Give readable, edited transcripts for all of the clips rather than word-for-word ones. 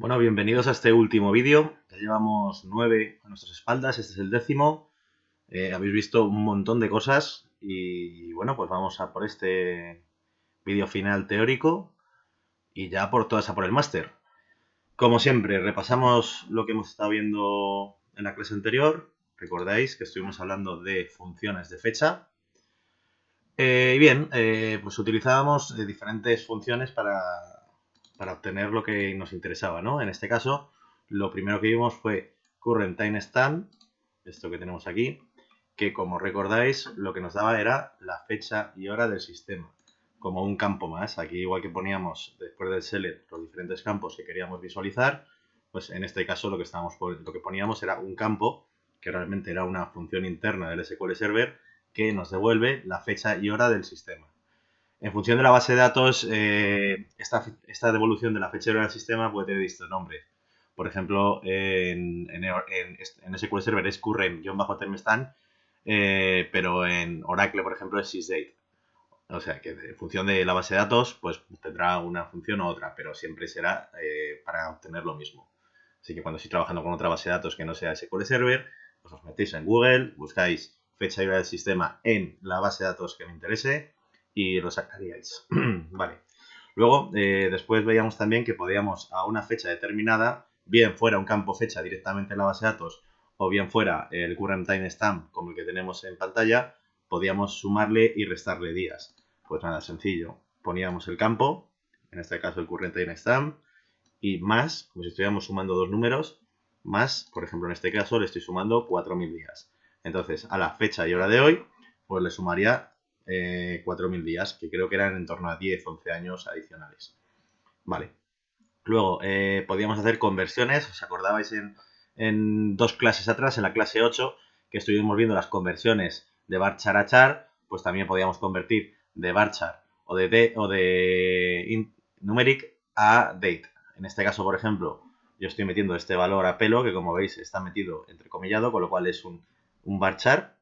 Bueno, bienvenidos a este último vídeo. Ya llevamos 9 a nuestras espaldas, este es el 10º. Habéis visto un montón de cosas y bueno, pues vamos a por este vídeo final teórico y ya por todas a por el máster. Como siempre, repasamos lo que hemos estado viendo en la clase anterior. Recordáis que estuvimos hablando de funciones de fecha. Pues utilizábamos diferentes funciones para obtener lo que nos interesaba, ¿no? En este caso, lo primero que vimos fue current timestamp, esto que tenemos aquí, que como recordáis, lo que nos daba era la fecha y hora del sistema, como un campo más. Aquí, igual que poníamos después del select los diferentes campos que queríamos visualizar, pues en este caso lo que poníamos era un campo que realmente era una función interna del SQL Server que nos devuelve la fecha y hora del sistema. En función de la base de datos, esta devolución de la fecha y hora del sistema puede tener distintos nombres. Por ejemplo, en SQL Server es current-timestamp, pero en Oracle, por ejemplo, es sysdate. O sea que en función de la base de datos, pues tendrá una función u otra, pero siempre será para obtener lo mismo. Así que cuando estéis trabajando con otra base de datos que no sea SQL Server, pues os metéis en Google, buscáis fecha y hora del sistema en la base de datos que me interese y lo sacaríais. Vale. Luego, después veíamos también que podíamos a una fecha determinada, bien fuera un campo fecha directamente en la base de datos o bien fuera el current timestamp como el que tenemos en pantalla, podíamos sumarle y restarle días. Pues nada, sencillo. Poníamos el campo, en este caso el current timestamp, y más, como si estuviéramos sumando dos números, más, por ejemplo, en este caso le estoy sumando 4.000 días. Entonces, a la fecha y hora de hoy, pues le sumaría 4.000 días, que creo que eran en torno a 10, 11 años adicionales. Vale. Luego, podíamos hacer conversiones, ¿os acordabais en dos clases atrás, en la clase 8, que estuvimos viendo las conversiones de varchar a char, pues también podíamos convertir de varchar o de numeric a date. En este caso, por ejemplo, yo estoy metiendo este valor a pelo, que como veis está metido entrecomillado, con lo cual es un varchar.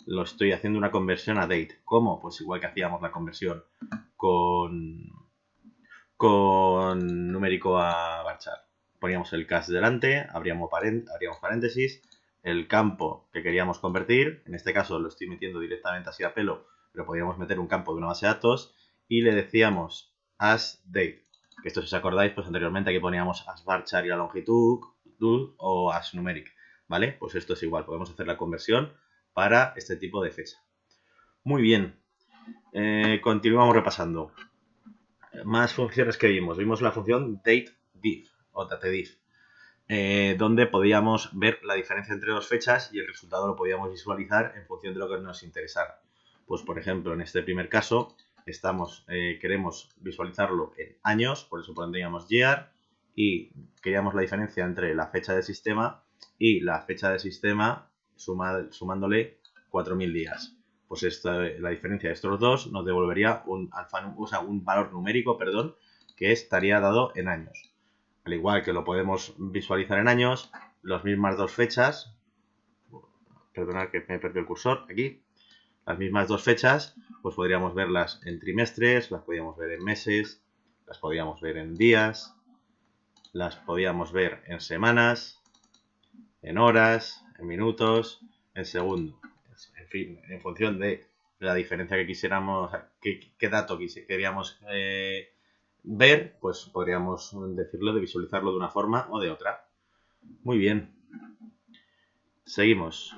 Lo estoy haciendo una conversión a date. ¿Cómo? Pues igual que hacíamos la conversión con numérico a varchar. Poníamos el cast delante, abríamos paréntesis, el campo que queríamos convertir, en este caso lo estoy metiendo directamente así a pelo, pero podríamos meter un campo de una base de datos, y le decíamos as date, que esto si os acordáis, pues anteriormente aquí poníamos as varchar y la longitud, o as numeric, ¿vale? Pues esto es igual, podemos hacer la conversión para este tipo de fecha. Muy bien, continuamos repasando. Más funciones que vimos. Vimos la función dateDiff o datediff, donde podíamos ver la diferencia entre dos fechas y el resultado lo podíamos visualizar en función de lo que nos interesara. Pues por ejemplo, en este primer caso queremos visualizarlo en años, por eso pondríamos year, y queríamos la diferencia entre la fecha del sistema y la fecha del sistema sumándole 4.000 días. Pues la diferencia de estos dos nos devolvería un valor numérico, perdón, que estaría dado en años. Al igual que lo podemos visualizar en años, las mismas dos fechas, perdonad que me perdió el cursor, aquí, las mismas dos fechas, pues podríamos verlas en trimestres, las podríamos ver en meses, las podríamos ver en días, las podíamos ver en semanas, en horas, en minutos, en segundos. En fin, en función de la diferencia que quisiéramos, qué dato queríamos ver, pues podríamos decirlo de visualizarlo de una forma o de otra. Muy bien. Seguimos.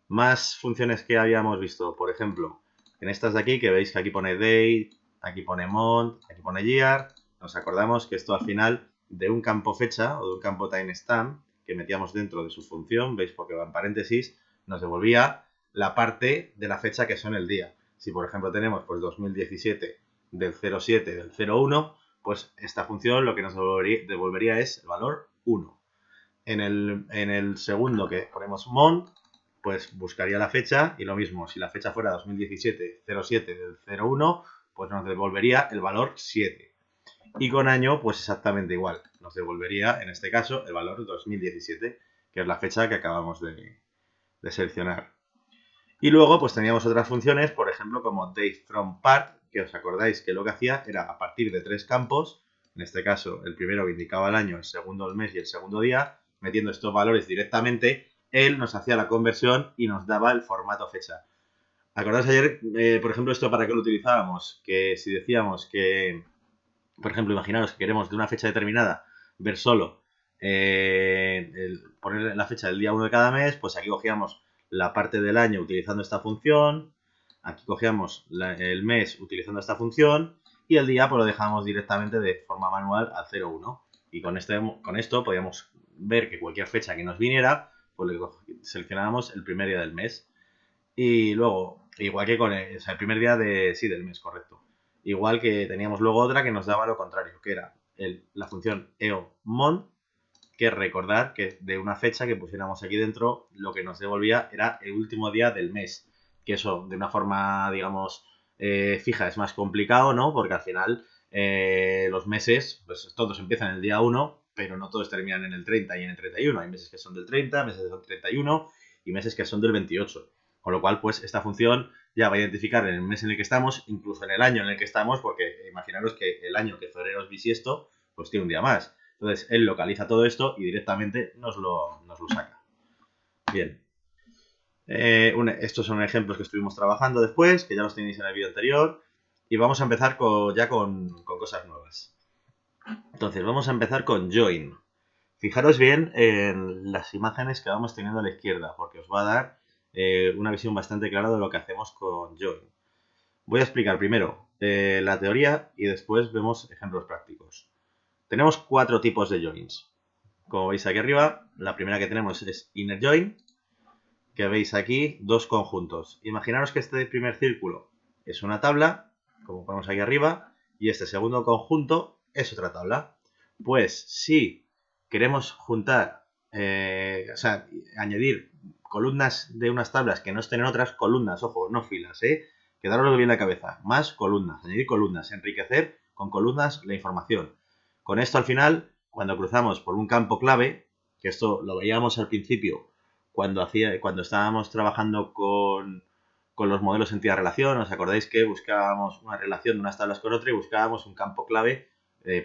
Más funciones que habíamos visto. Por ejemplo, en estas de aquí, que veis que aquí pone date, aquí pone month, aquí pone year. Nos acordamos que esto al final de un campo fecha o de un campo timestamp que metíamos dentro de su función, veis porque va en paréntesis, nos devolvía la parte de la fecha que son el día. Si por ejemplo tenemos pues 2017 del 07 del 01, pues esta función lo que nos devolvería es el valor 1. En el segundo que ponemos month, pues buscaría la fecha y lo mismo, si la fecha fuera 2017-07 del 01, pues nos devolvería el valor 7. Y con año, pues exactamente igual, nos devolvería en este caso el valor 2017, que es la fecha que acabamos de seleccionar. Y luego pues teníamos otras funciones, por ejemplo como date from part, que os acordáis que lo que hacía era a partir de tres campos, en este caso el primero que indicaba el año, el segundo el mes y el segundo día, metiendo estos valores directamente, él nos hacía la conversión y nos daba el formato fecha. ¿Acordáis ayer, por ejemplo, esto para qué lo utilizábamos? Que si decíamos que, por ejemplo, imaginaros que queremos de una fecha determinada ver solo, poner la fecha del día 1 de cada mes, pues aquí cogíamos la parte del año utilizando esta función, aquí cogíamos el mes utilizando esta función y el día pues lo dejamos directamente de forma manual al 01. Y con esto podíamos ver que cualquier fecha que nos viniera, pues seleccionábamos el primer día del mes. Y luego, igual que con el primer día del mes, correcto. Igual que teníamos luego otra que nos daba lo contrario, que era la función eomon, que recordar que de una fecha que pusiéramos aquí dentro, lo que nos devolvía era el último día del mes. Que eso, de una forma, digamos, fija, es más complicado, ¿no? Porque al final los meses, pues todos empiezan el día 1, pero no todos terminan en el 30 y en el 31. Hay meses que son del 30, meses que son del 31 y meses que son del 28. Con lo cual, pues esta función ya va a identificar en el mes en el que estamos, incluso en el año en el que estamos, porque imaginaros que el año que febrero es bisiesto, pues tiene un día más. Entonces, él localiza todo esto y directamente nos lo saca. Bien. Estos son ejemplos que estuvimos trabajando después, que ya los tenéis en el vídeo anterior. Y vamos a empezar ya con cosas nuevas. Entonces, vamos a empezar con join. Fijaros bien en las imágenes que vamos teniendo a la izquierda, porque os va a dar una visión bastante clara de lo que hacemos con join. Voy a explicar primero la teoría y después vemos ejemplos prácticos. Tenemos 4 tipos de joins. Como veis aquí arriba, la primera que tenemos es inner join, que veis aquí dos conjuntos. Imaginaros que este primer círculo es una tabla, como ponemos aquí arriba, y este segundo conjunto es otra tabla. Pues si queremos juntar, o sea, añadir columnas de unas tablas que no estén en otras, columnas, ojo, no filas, quedaros bien en la cabeza, más columnas, añadir columnas, enriquecer con columnas la información. Con esto al final, cuando cruzamos por un campo clave, que esto lo veíamos al principio cuando estábamos trabajando con los modelos en entidad-relación, ¿os acordáis que buscábamos una relación de unas tablas con otra y buscábamos un campo clave,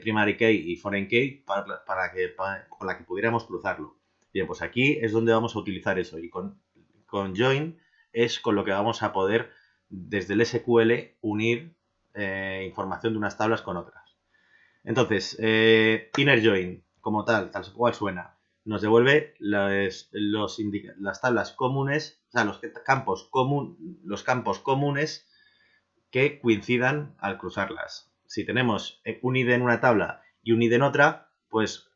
primary key y foreign key, con la que pudiéramos cruzarlo? Bien, pues aquí es donde vamos a utilizar eso y con join es con lo que vamos a poder desde el SQL unir información de unas tablas con otras. Entonces, inner join, como tal cual suena, nos devuelve las tablas comunes, o sea, los campos comunes que coincidan al cruzarlas. Si tenemos un id en una tabla y un id en otra, pues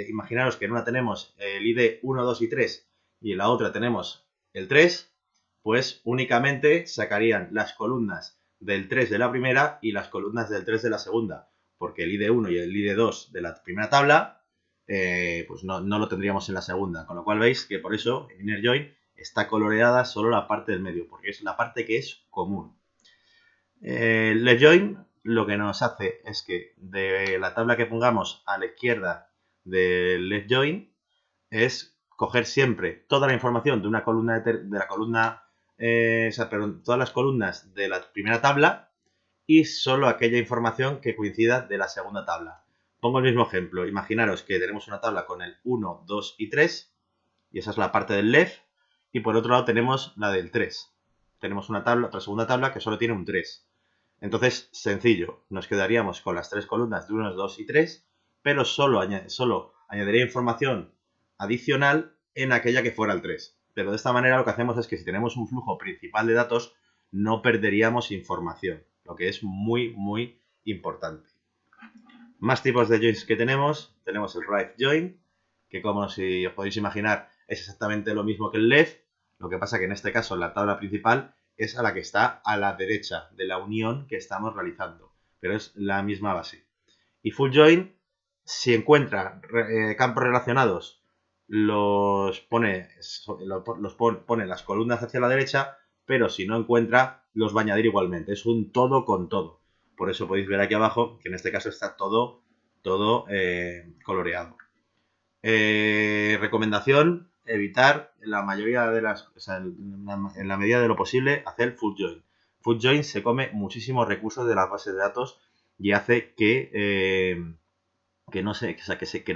imaginaros que en una tenemos el id 1, 2 y 3 y en la otra tenemos el 3, pues únicamente sacarían las columnas del 3 de la primera y las columnas del 3 de la segunda, porque el id1 y el id2 de la primera tabla pues no lo tendríamos en la segunda, con lo cual veis que por eso en inner join está coloreada solo la parte del medio, porque es la parte que es común. Left join lo que nos hace es que de la tabla que pongamos a la izquierda del left join es coger siempre toda la información de una columna de la columna, todas las columnas de la primera tabla y solo aquella información que coincida de la segunda tabla. Pongo el mismo ejemplo. Imaginaros que tenemos una tabla con el 1, 2 y 3 y esa es la parte del left y por otro lado tenemos la del 3. Tenemos otra segunda tabla que solo tiene un 3. Entonces, sencillo, nos quedaríamos con las 3 columnas de 1, 2 y 3, pero solo añadiría información adicional en aquella que fuera el 3. Pero de esta manera lo que hacemos es que si tenemos un flujo principal de datos, no perderíamos información, lo que es muy, muy importante. Más tipos de joins que tenemos el right join, que como si os podéis imaginar es exactamente lo mismo que el left, lo que pasa que en este caso la tabla principal es a la que está a la derecha de la unión que estamos realizando, pero es la misma base. Y full join, si encuentra campos relacionados, pone las columnas hacia la derecha, pero si no encuentra, los va a añadir igualmente. Es un todo con todo. Por eso podéis ver aquí abajo que en este caso está todo coloreado. Recomendación, evitar en la mayoría de en la medida de lo posible hacer full join. Full join se come muchísimos recursos de las bases de datos y hace que no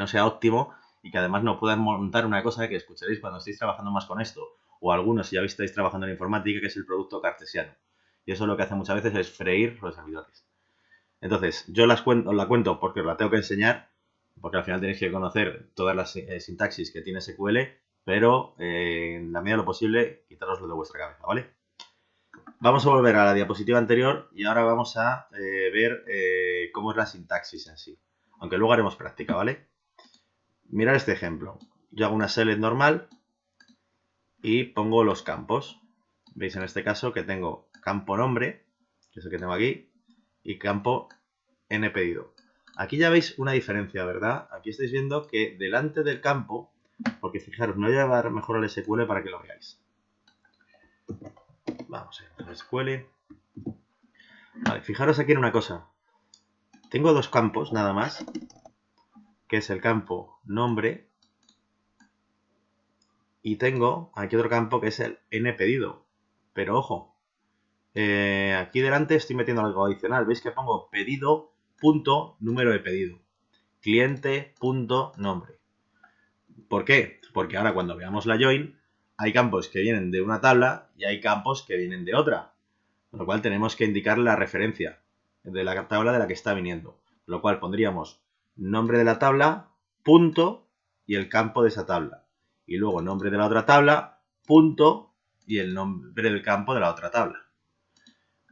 sea óptimo y que además no puedan montar una cosa que escucharéis cuando estéis trabajando más con esto, o algunos si ya estáis trabajando en informática, que es el producto cartesiano. Y eso lo que hace muchas veces es freír los servidores. Entonces, yo os la cuento porque os la tengo que enseñar, porque al final tenéis que conocer todas las sintaxis que tiene SQL, pero en la medida de lo posible, quitároslo de vuestra cabeza, ¿vale? Vamos a volver a la diapositiva anterior y ahora vamos a ver cómo es la sintaxis en sí. Aunque luego haremos práctica, ¿vale? Mirad este ejemplo. Yo hago una select normal y pongo los campos. Veis en este caso que tengo campo nombre, que es el que tengo aquí, y campo nPedido. Aquí ya veis una diferencia, ¿verdad? Aquí estáis viendo que delante del campo, porque fijaros, me voy a llevar mejor al SQL para que lo veáis. Vamos a ir al SQL. Vale, fijaros aquí en una cosa. Tengo dos campos nada más, que es el campo nombre, y tengo aquí otro campo que es el nPedido. Pero ojo, aquí delante estoy metiendo algo adicional. Veis que pongo pedido punto número de pedido, cliente punto nombre. ¿Por qué? Porque ahora cuando veamos la join hay campos que vienen de una tabla y hay campos que vienen de otra, con lo cual tenemos que indicar la referencia de la tabla de la que está viniendo, con lo cual pondríamos nombre de la tabla, punto y el campo de esa tabla, y luego nombre de la otra tabla, punto y el nombre del campo de la otra tabla.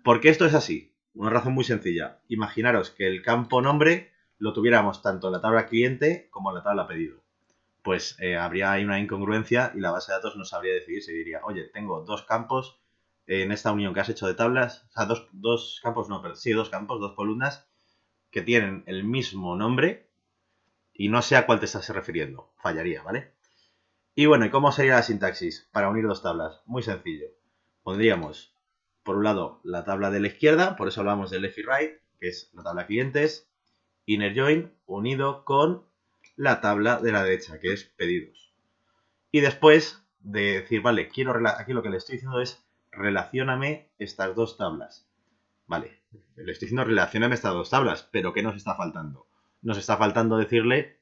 ¿Por qué esto es así? Una razón muy sencilla. Imaginaros que el campo nombre lo tuviéramos tanto en la tabla cliente como en la tabla pedido. Pues habría ahí una incongruencia y la base de datos no sabría decidir si diría, oye, tengo dos campos en esta unión que has hecho de tablas, o sea, dos campos, no, pero sí, dos campos, dos columnas que tienen el mismo nombre y no sé a cuál te estás refiriendo. Fallaría, ¿vale? Y bueno, ¿y cómo sería la sintaxis para unir dos tablas? Muy sencillo. Pondríamos, por un lado, la tabla de la izquierda, por eso hablamos de left y right, que es la tabla clientes, inner join unido con la tabla de la derecha, que es pedidos. Y después de decir, vale, aquí lo que le estoy diciendo es relacióname estas dos tablas. Vale, le estoy diciendo relacióname estas dos tablas, pero ¿qué nos está faltando? Nos está faltando decirle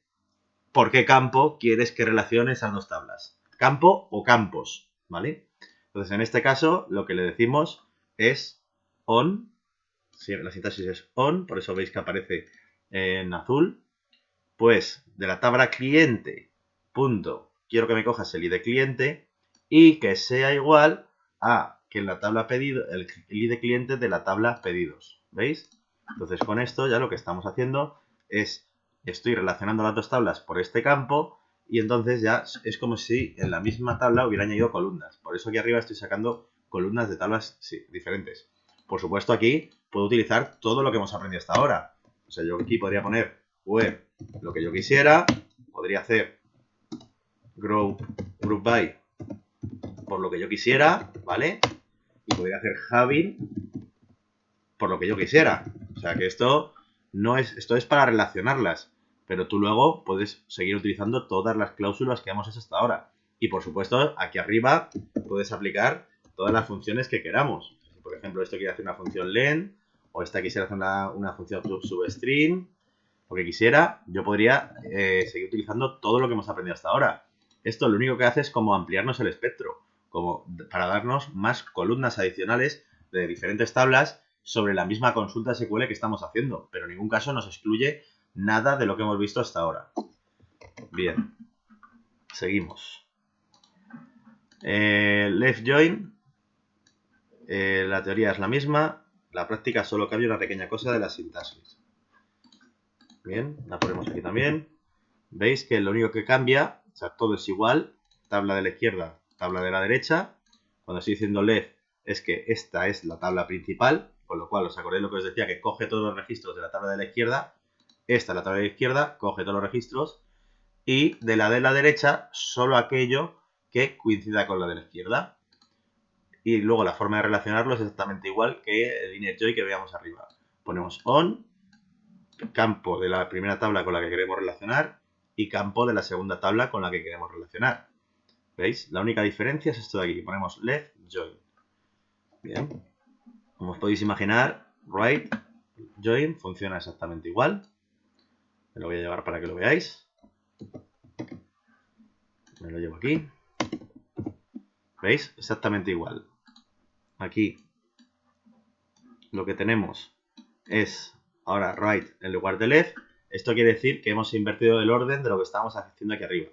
por qué campo quieres que relacione esas dos tablas. ¿Campo o campos? ¿Vale? Entonces, en este caso, lo que le decimos es on. Sí, la sintaxis es on, por eso veis que aparece en azul. Pues de la tabla cliente, punto, quiero que me cojas el ID cliente y que sea igual a que en la tabla pedido, el ID cliente de la tabla pedidos. ¿Veis? Entonces con esto ya lo que estamos haciendo es, estoy relacionando las dos tablas por este campo y entonces ya es como si en la misma tabla hubiera añadido columnas. Por eso aquí arriba estoy sacando columnas de tablas diferentes. Por supuesto aquí puedo utilizar todo lo que hemos aprendido hasta ahora. O sea, yo aquí podría poner web lo que yo quisiera, podría hacer group by por lo que yo quisiera, ¿vale? Y podría hacer having por lo que yo quisiera. O sea que esto es para relacionarlas, pero tú luego puedes seguir utilizando todas las cláusulas que hemos hecho hasta ahora. Y por supuesto, aquí arriba puedes aplicar todas las funciones que queramos. Si por ejemplo esto quiere hacer una función len, o esta quisiera hacer una función substring, lo que quisiera, yo podría seguir utilizando todo lo que hemos aprendido hasta ahora. Esto lo único que hace es como ampliarnos el espectro, como para darnos más columnas adicionales de diferentes tablas sobre la misma consulta SQL que estamos haciendo, pero en ningún caso nos excluye nada de lo que hemos visto hasta ahora. Bien, seguimos. Left join, la teoría es la misma, la práctica solo cambia una pequeña cosa de la sintaxis. Bien, la ponemos aquí también. Veis que lo único que cambia, o sea, todo es igual, tabla de la izquierda, tabla de la derecha. Cuando estoy diciendo left es que esta es la tabla principal, con lo cual os acordáis lo que os decía, que coge todos los registros de la tabla de la izquierda. Esta es la tabla de la izquierda, coge todos los registros, y de la derecha solo aquello que coincida con la de la izquierda. Y luego la forma de relacionarlo es exactamente igual que el inner join que veíamos arriba. Ponemos on, campo de la primera tabla con la que queremos relacionar, y campo de la segunda tabla con la que queremos relacionar. ¿Veis? La única diferencia es esto de aquí. Ponemos left join. Bien. Como os podéis imaginar, right join funciona exactamente igual. Me lo voy a llevar para que lo veáis. Me lo llevo aquí. ¿Veis? Exactamente igual. Aquí lo que tenemos es ahora right en lugar de left. Esto quiere decir que hemos invertido el orden de lo que estábamos haciendo aquí arriba.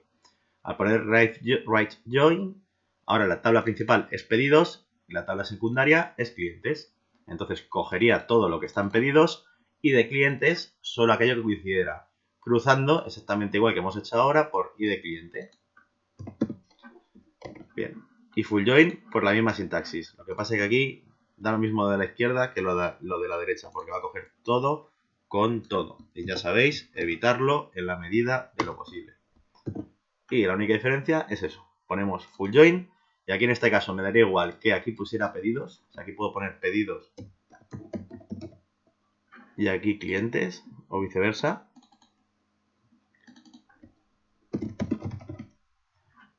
Al poner right join, ahora la tabla principal es pedidos y la tabla secundaria es clientes. Entonces cogería todo lo que está en pedidos y de clientes solo aquello que coincidiera, cruzando exactamente igual que hemos hecho ahora por i de cliente. Bien. Y full join por la misma sintaxis. Lo que pasa es que aquí da lo mismo de la izquierda que lo de la derecha, porque va a coger todo con todo. Y ya sabéis, evitarlo en la medida de lo posible. Y la única diferencia es eso. Ponemos full join y aquí en este caso me daría igual que aquí pusiera pedidos. O sea, aquí puedo poner pedidos y aquí clientes o viceversa.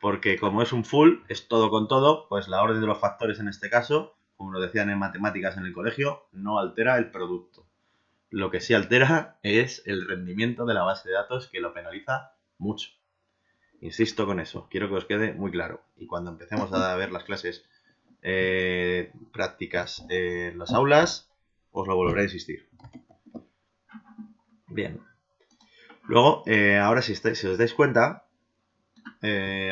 Porque como es un full, es todo con todo, pues la orden de los factores en este caso, como nos decían en matemáticas en el colegio, no altera el producto. Lo que sí altera es el rendimiento de la base de datos, que lo penaliza mucho. Insisto con eso, quiero que os quede muy claro. Y cuando empecemos a ver las clases prácticas en las aulas, os lo volveré a insistir. Bien. Luego, ahora si os dais cuenta,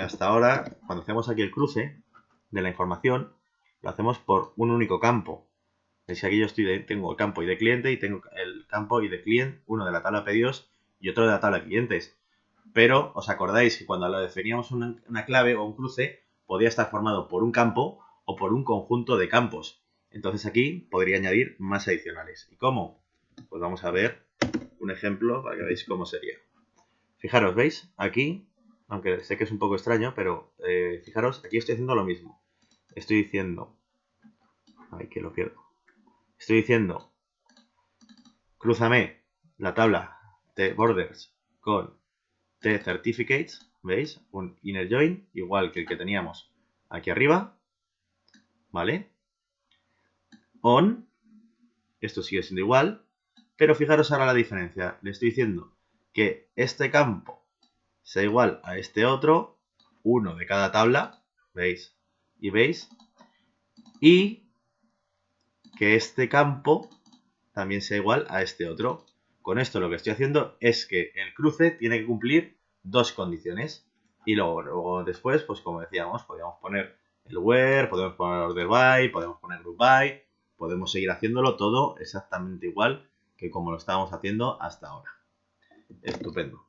hasta ahora, cuando hacemos aquí el cruce de la información, lo hacemos por un único campo. ¿Veis? Aquí yo tengo el campo ID cliente y tengo el campo ID client, uno de la tabla pedidos y otro de la tabla clientes. Pero os acordáis que cuando lo definíamos una clave o un cruce, podía estar formado por un campo o por un conjunto de campos. Entonces aquí podría añadir más adicionales. ¿Y cómo? Pues vamos a ver un ejemplo para que veáis cómo sería. Fijaros, ¿veis? Aquí, aunque sé que es un poco extraño, pero fijaros, aquí estoy haciendo lo mismo. Estoy diciendo... Ay, que lo pierdo. Estoy diciendo, crúzame la tabla de borders con tCertificates, ¿veis? Un inner join, igual que el que teníamos aquí arriba, ¿vale? On, esto sigue siendo igual, pero fijaros ahora la diferencia. Le estoy diciendo que este campo sea igual a este otro, uno de cada tabla, ¿veis? Y veis, y que este campo también sea igual a este otro. Con esto lo que estoy haciendo es que el cruce tiene que cumplir dos condiciones. Y luego después, pues como decíamos, podríamos poner el where, podemos poner order by, podemos poner group by, podemos seguir haciéndolo todo exactamente igual que como lo estábamos haciendo hasta ahora. Estupendo.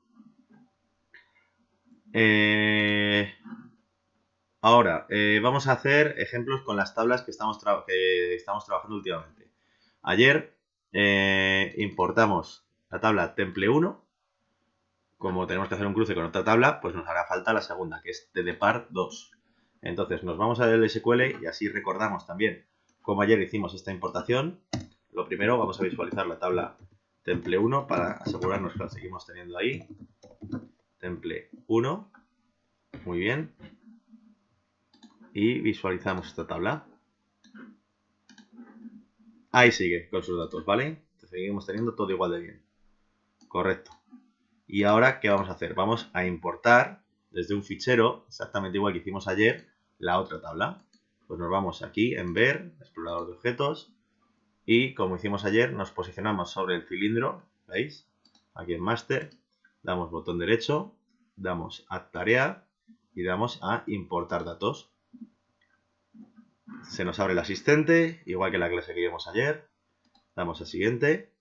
Ahora, vamos a hacer ejemplos con las tablas que estamos trabajando últimamente. Ayer importamos la tabla temple1. Como tenemos que hacer un cruce con otra tabla, pues nos hará falta la segunda, que es tdpar2. Entonces nos vamos al SQL y así recordamos también cómo ayer hicimos esta importación. Lo primero, vamos a visualizar la tabla temple1 para asegurarnos que la seguimos teniendo ahí. Temple1. Muy bien. Y visualizamos esta tabla. Ahí sigue con sus datos, ¿vale? Seguimos teniendo todo igual de bien. Correcto. Y ahora, ¿qué vamos a hacer? Vamos a importar desde un fichero, exactamente igual que hicimos ayer, la otra tabla. Pues nos vamos aquí en ver, explorador de objetos, y como hicimos ayer, nos posicionamos sobre el cilindro, ¿veis? Aquí en master, damos botón derecho, damos add tarea y damos a importar datos. Se nos abre el asistente, igual que la clase que vimos ayer. Damos a siguiente.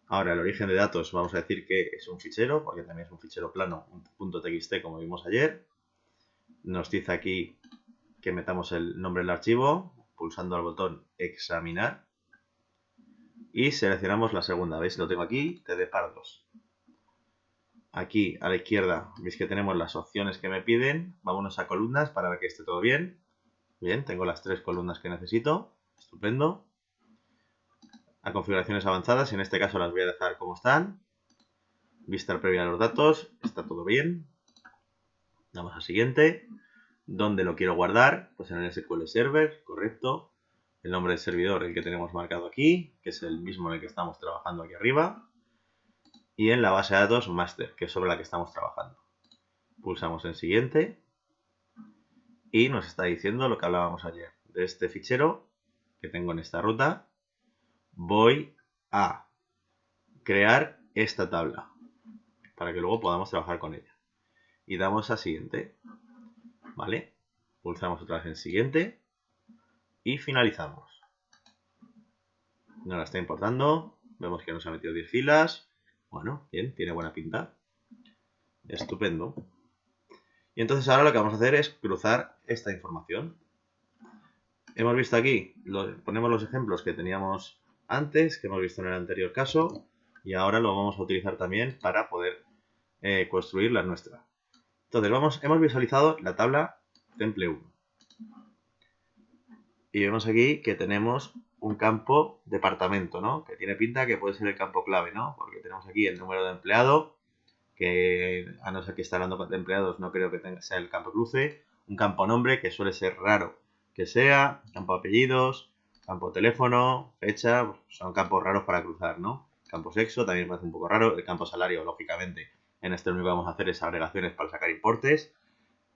Ahora el origen de datos vamos a decir que es un fichero, porque también es un fichero plano, un .txt como vimos ayer. Nos dice aquí que metamos el nombre del archivo, pulsando al botón examinar. Y seleccionamos la segunda, ¿veis? Lo tengo aquí, tdpar2. Aquí a la izquierda veis que tenemos las opciones que me piden. Vámonos a columnas para ver que esté todo bien. Bien, tengo las 3 columnas que necesito. Estupendo. A configuraciones avanzadas, en este caso las voy a dejar como están. Vista previa a los datos, está todo bien. Damos a siguiente. ¿Dónde lo quiero guardar? Pues en el SQL Server, correcto. el nombre del servidor, el que tenemos marcado aquí, que es el mismo en el que estamos trabajando aquí arriba, y en la base de datos master, que es sobre la que estamos trabajando. Pulsamos en siguiente y nos está diciendo lo que hablábamos ayer. De este fichero que tengo en esta ruta, voy a crear esta tabla para que luego podamos trabajar con ella. Y damos a siguiente. ¿Vale? Pulsamos otra vez en siguiente y finalizamos. No la está importando. Vemos que nos ha metido 10 filas. Bueno, bien, tiene buena pinta. Estupendo. Y entonces ahora lo que vamos a hacer es cruzar esta información. Hemos visto aquí, ponemos los ejemplos que teníamos antes, que hemos visto en el anterior caso, y ahora lo vamos a utilizar también para poder construir la nuestra. Entonces hemos visualizado la tabla temple 1. Y vemos aquí que tenemos un campo departamento, ¿no? Que tiene pinta que puede ser el campo clave, ¿no? Porque tenemos aquí el número de empleado, que a no ser que está hablando de empleados no creo que sea el campo cruce, un campo nombre que suele ser raro que sea, campo apellidos, campo teléfono, fecha, pues son campos raros para cruzar, ¿no? Campo sexo también parece un poco raro, el campo salario lógicamente en este lo único que vamos a hacer es agregaciones para sacar importes.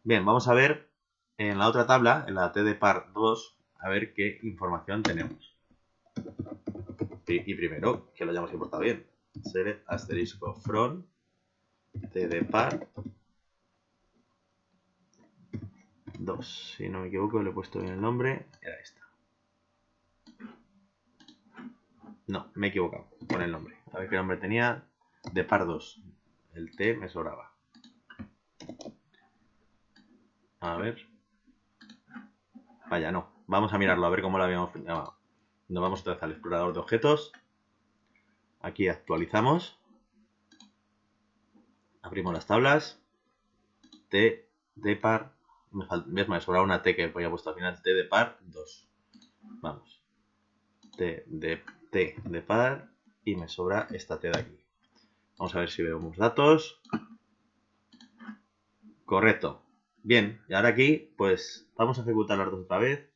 Bien, vamos a ver en la otra tabla, en la tdpar 2, a ver qué información tenemos. Y primero, que lo hayamos importado bien. Select asterisco from tdpar 2. Si no me equivoco, le he puesto bien el nombre. Era esta. No, me he equivocado con el nombre. A ver qué nombre tenía. Depar 2. El T me sobraba. A ver. Vaya, no. Vamos a mirarlo, a ver cómo lo habíamos llamado. Nos vamos otra vez al explorador de objetos. Aquí actualizamos. Abrimos las tablas. T, depar. Me sobraba una T que había puesto al final. T depar 2. Vamos. T depar. Y me sobra esta T de aquí. Vamos a ver si vemos datos. Correcto. Bien, y ahora aquí, pues vamos a ejecutar las dos otra vez.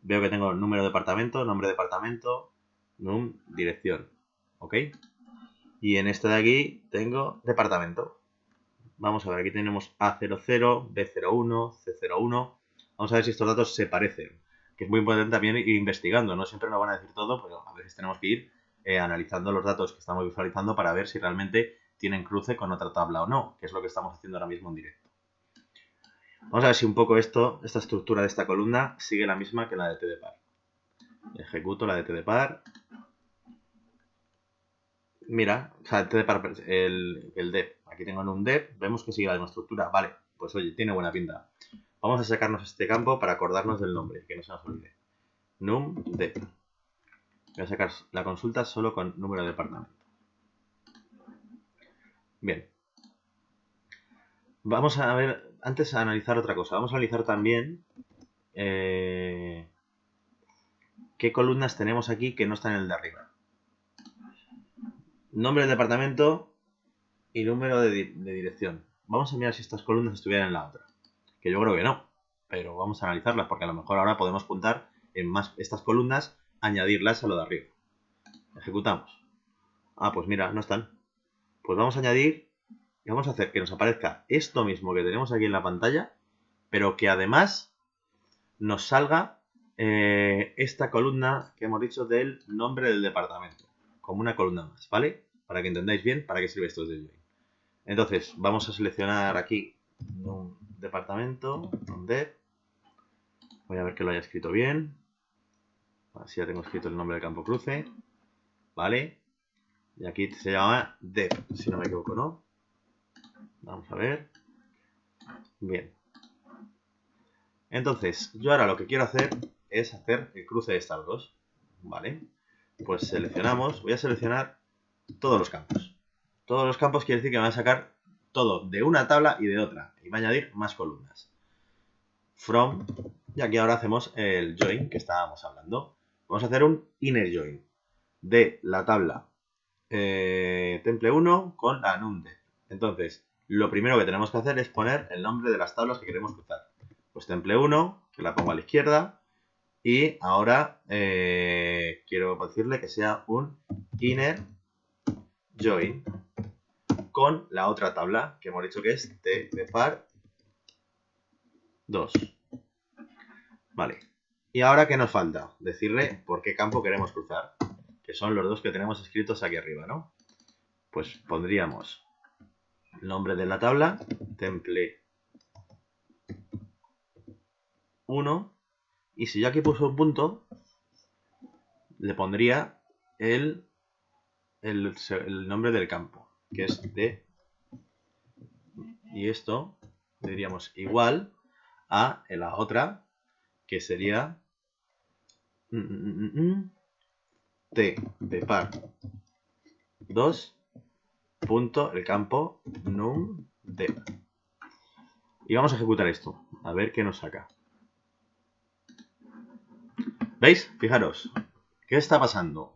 Veo que tengo número de departamento, nombre de departamento, num, dirección. ¿Ok? Y en este de aquí tengo departamento. Vamos a ver, aquí tenemos A00, B01, C01. Vamos a ver si estos datos se parecen. Que es muy importante también ir investigando. No siempre nos van a decir todo, pero a veces tenemos que ir analizando los datos que estamos visualizando para ver si realmente tienen cruce con otra tabla o no, que es lo que estamos haciendo ahora mismo en directo. Vamos a ver si un poco esta estructura de esta columna sigue la misma que la de tdpar. Ejecuto la de tdpar. Mira, o sea, tdpar, el dep. Aquí tengo en un dep, vemos que sigue la misma estructura. Vale, pues oye, tiene buena pinta. Vamos a sacarnos este campo para acordarnos del nombre, que no se nos olvide. Num dep. Voy a sacar la consulta solo con número de departamento. Bien. Vamos a ver, antes a analizar otra cosa. Vamos a analizar también qué columnas tenemos aquí que no están en el de arriba. Nombre del departamento y número de dirección. Vamos a mirar si estas columnas estuvieran en la otra. Que yo creo que no, pero vamos a analizarlas porque a lo mejor ahora podemos juntar en más estas columnas, añadirlas a lo de arriba. Ejecutamos. Ah, pues mira, no están. Pues vamos a añadir y vamos a hacer que nos aparezca esto mismo que tenemos aquí en la pantalla, pero que además nos salga esta columna que hemos dicho del nombre del departamento, como una columna más, ¿vale? Para que entendáis bien para qué sirve esto de Join. Entonces, vamos a seleccionar aquí un departamento, un dep. Voy a ver que lo haya escrito bien. Así ya tengo escrito el nombre del campo cruce. ¿Vale? Y aquí se llama dep, si no me equivoco, ¿no? Vamos a ver. Bien. Entonces, yo ahora lo que quiero hacer es hacer el cruce de estas dos. ¿Vale? Pues seleccionamos, voy a seleccionar todos los campos. Todos los campos quiere decir que me va a sacar todo de una tabla y de otra. Y va a añadir más columnas. From, y aquí ahora hacemos el join que estábamos hablando. Vamos a hacer un inner join de la tabla temple 1 con la numdep. Entonces, lo primero que tenemos que hacer es poner el nombre de las tablas que queremos cruzar. Pues temple 1, que la pongo a la izquierda, Y ahora quiero decirle que sea un inner join con la otra tabla que hemos dicho que es t de par 2. Vale. Y ahora, ¿qué nos falta? Decirle por qué campo queremos cruzar, que son los dos que tenemos escritos aquí arriba, ¿no? Pues pondríamos el nombre de la tabla, temple 1, y si yo aquí puse un punto, le pondría el nombre del campo, que es D, y esto le diríamos igual a la otra, que sería t de par 2 punto el campo num d. Y vamos a ejecutar esto, a ver qué nos saca. ¿Veis? Fijaros, ¿qué está pasando?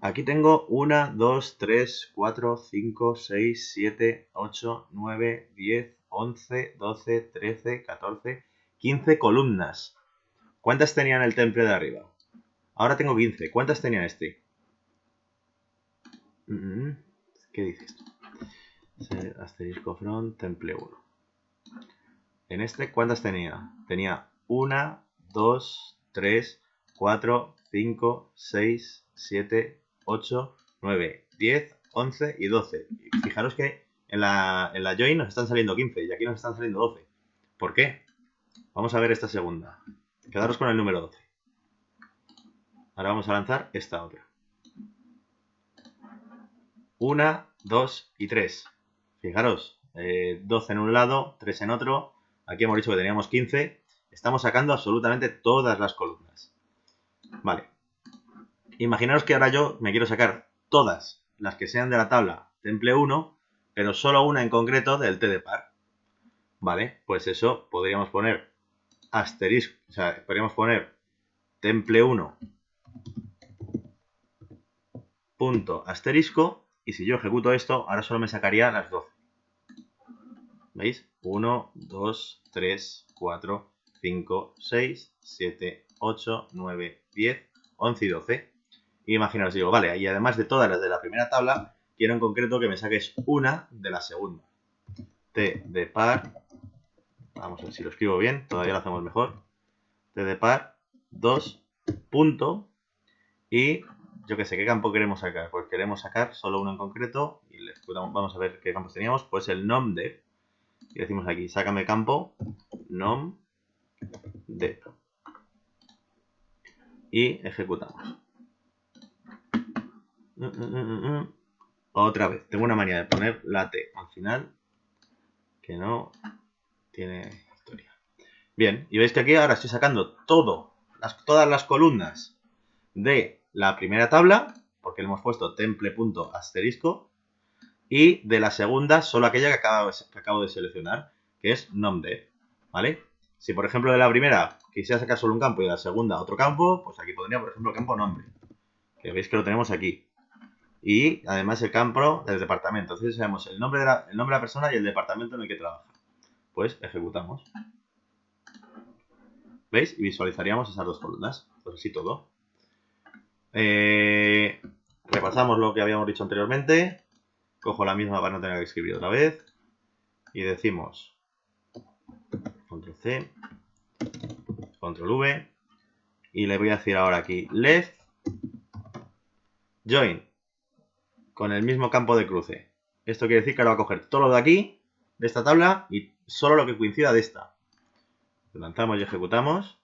Aquí tengo 1, 2, 3, 4, 5, 6, 7, 8, 9, 10, 11, 12, 13, 14, 15 columnas. ¿Cuántas tenía en el temple de arriba? Ahora tengo 15. ¿Cuántas tenía este? ¿Qué dice esto? Asterisco front, temple 1. En este, ¿cuántas tenía? Tenía 1, 2, 3, 4, 5, 6, 7, 8, 9, 10, 11 y 12. Y fijaros que en la join nos están saliendo 15 y aquí nos están saliendo 12. ¿Por qué? Vamos a ver esta segunda. Quedaros con el número 12. Ahora vamos a lanzar esta otra. 1, 2 y 3. Fijaros, 12 en un lado, 3 en otro. Aquí hemos dicho que teníamos 15. Estamos sacando absolutamente todas las columnas. Vale. Imaginaos que ahora yo me quiero sacar todas las que sean de la tabla temple 1, pero solo una en concreto del t de par. Vale, pues eso podríamos poner asterisco, o sea, podríamos poner temple 1 punto asterisco, y si yo ejecuto esto, ahora solo me sacaría las 12. ¿Veis? 1, 2, 3, 4, 5, 6, 7, 8, 9, 10, 11 y 12. Y imaginaos, digo, vale, y además de todas las de la primera tabla, quiero en concreto que me saques una de la segunda. T de par, vamos a ver si lo escribo bien, todavía lo hacemos mejor. T de par, 2, punto, y yo que sé, ¿qué campo queremos sacar? Pues queremos sacar solo uno en concreto, y le ejecutamos, vamos a ver qué campos teníamos, pues el nom de, y decimos aquí, sácame campo, nom de, y ejecutamos. Otra vez, tengo una manía de poner la T al final, que no tiene historia. Bien, y veis que aquí ahora estoy sacando todas las columnas de la primera tabla, porque le hemos puesto temple.asterisco, y de la segunda solo aquella que acabo de seleccionar, que es nomde, ¿vale? Si por ejemplo de la primera quisiera sacar solo un campo y de la segunda otro campo, pues aquí pondría por ejemplo campo nombre, que veis que lo tenemos aquí. Y además el campo del departamento. Entonces sabemos el nombre de la persona y el departamento en el que trabaja. Pues ejecutamos. ¿Veis? Y visualizaríamos esas dos columnas. Pues así todo. Repasamos lo que habíamos dicho anteriormente. Cojo la misma para no tener que escribir otra vez. Y decimos Control C, Control V. Y le voy a decir ahora aquí left join con el mismo campo de cruce. Esto quiere decir que ahora va a coger todo lo de aquí, de esta tabla, y solo lo que coincida de esta. Lanzamos y ejecutamos.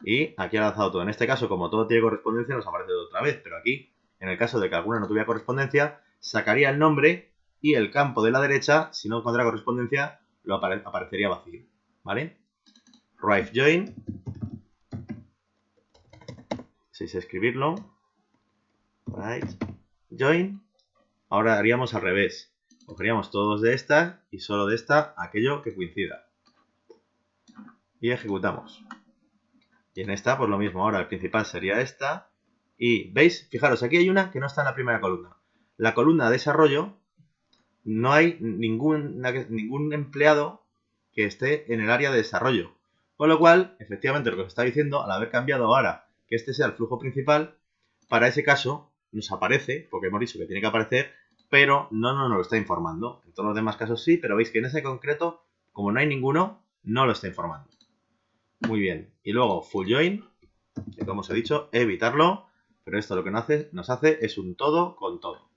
Y aquí ha lanzado todo. En este caso, como todo tiene correspondencia, nos aparece otra vez. Pero aquí, en el caso de que alguna no tuviera correspondencia, sacaría el nombre y el campo de la derecha, si no encontrara correspondencia, lo aparecería vacío. ¿Vale? Right join. Si sé escribirlo. Right join. Ahora haríamos al revés. Cogeríamos todos de esta y solo de esta aquello que coincida. Y ejecutamos. Y en esta, pues lo mismo. Ahora el principal sería esta. Y, ¿veis? Fijaros, aquí hay una que no está en la primera columna. La columna de desarrollo, no hay ningún empleado que esté en el área de desarrollo. Con lo cual, efectivamente, lo que os está diciendo, al haber cambiado ahora que este sea el flujo principal, para ese caso nos aparece, porque hemos dicho que tiene que aparecer, pero no nos lo está informando. En todos los demás casos sí, pero veis que en ese concreto, como no hay ninguno, no lo está informando. Muy bien. Y luego full join, que como os he dicho, evitarlo, pero esto lo que nos hace es un todo con todo.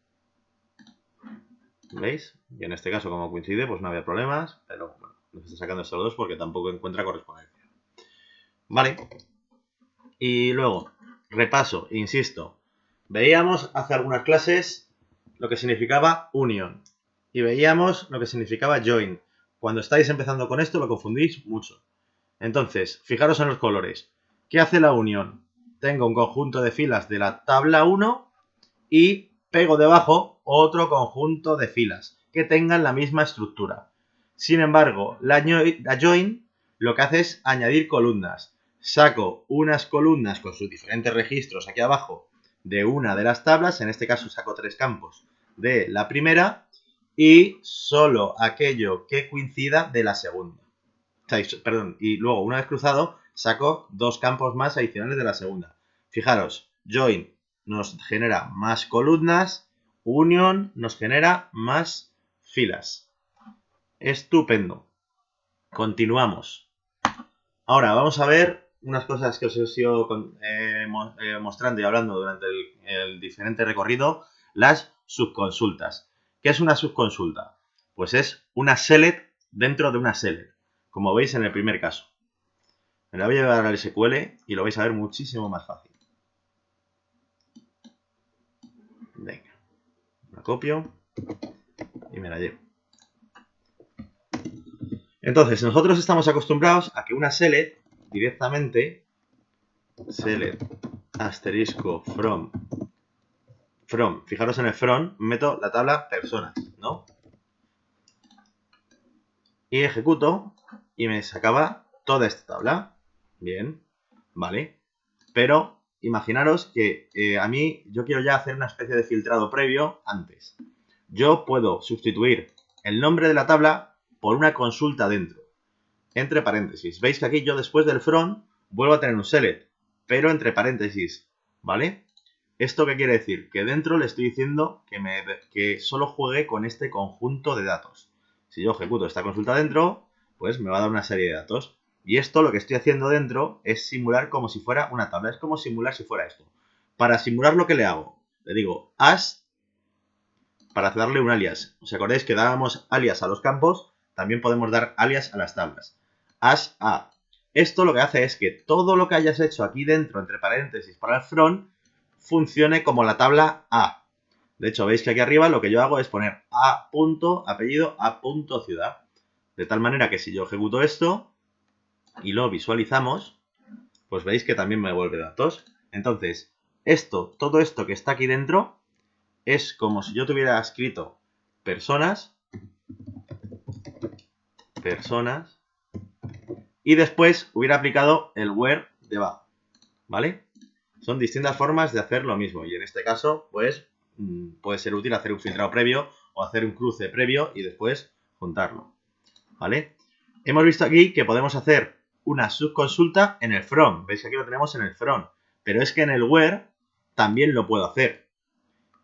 ¿Veis? Y en este caso, como coincide, pues no había problemas, pero bueno, nos está sacando estos dos porque tampoco encuentra correspondencia. Vale. Y luego, repaso, insisto. Veíamos hace algunas clases lo que significaba union y veíamos lo que significaba join. Cuando estáis empezando con esto lo confundís mucho. Entonces, fijaros en los colores. ¿Qué hace la unión? Tengo un conjunto de filas de la tabla 1 y pego debajo otro conjunto de filas que tengan la misma estructura. Sin embargo, la join lo que hace es añadir columnas. Saco unas columnas con sus diferentes registros aquí abajo de una de las tablas, en este caso saco 3 campos de la primera y solo aquello que coincida de la segunda. Perdón, y luego una vez cruzado saco 2 campos más adicionales de la segunda. Fijaros, join nos genera más columnas, union nos genera más filas. Estupendo. Continuamos. Ahora vamos a ver unas cosas que os he ido mostrando y hablando durante el diferente recorrido, las subconsultas. ¿Qué es una subconsulta? Pues es una select dentro de una select, como veis en el primer caso. Me la voy a llevar al SQL y lo vais a ver muchísimo más fácil. Venga, la copio y me la llevo. Entonces, nosotros estamos acostumbrados a que una select directamente, select asterisco from, fijaros en el from, meto la tabla personas, ¿no? Y ejecuto y me sacaba toda esta tabla. Bien, vale. Pero imaginaros que a mí yo quiero ya hacer una especie de filtrado previo antes. Yo puedo sustituir el nombre de la tabla por una consulta dentro, entre paréntesis. Veis que aquí yo después del from vuelvo a tener un select, pero entre paréntesis, ¿vale? ¿Esto qué quiere decir? Que dentro le estoy diciendo que solo juegue con este conjunto de datos. Si yo ejecuto esta consulta dentro, pues me va a dar una serie de datos. Y esto lo que estoy haciendo dentro es simular como si fuera una tabla. Es como simular si fuera esto. Para simular lo que le hago, le digo as para darle un alias. ¿Os acordáis que dábamos alias a los campos? También podemos dar alias a las tablas. As a. Esto lo que hace es que todo lo que hayas hecho aquí dentro, entre paréntesis, para el from, funcione como la tabla A. De hecho, veis que aquí arriba lo que yo hago es poner A punto, apellido, A punto, ciudad. De tal manera que si yo ejecuto esto y lo visualizamos, pues veis que también me devuelve datos. Entonces, todo esto que está aquí dentro es como si yo tuviera escrito personas, y después hubiera aplicado el where debajo, ¿vale? Son distintas formas de hacer lo mismo y en este caso, pues, puede ser útil hacer un filtrado previo o hacer un cruce previo y después juntarlo, ¿vale? Hemos visto aquí que podemos hacer una subconsulta en el from. Veis que aquí lo tenemos en el from, pero es que en el where también lo puedo hacer.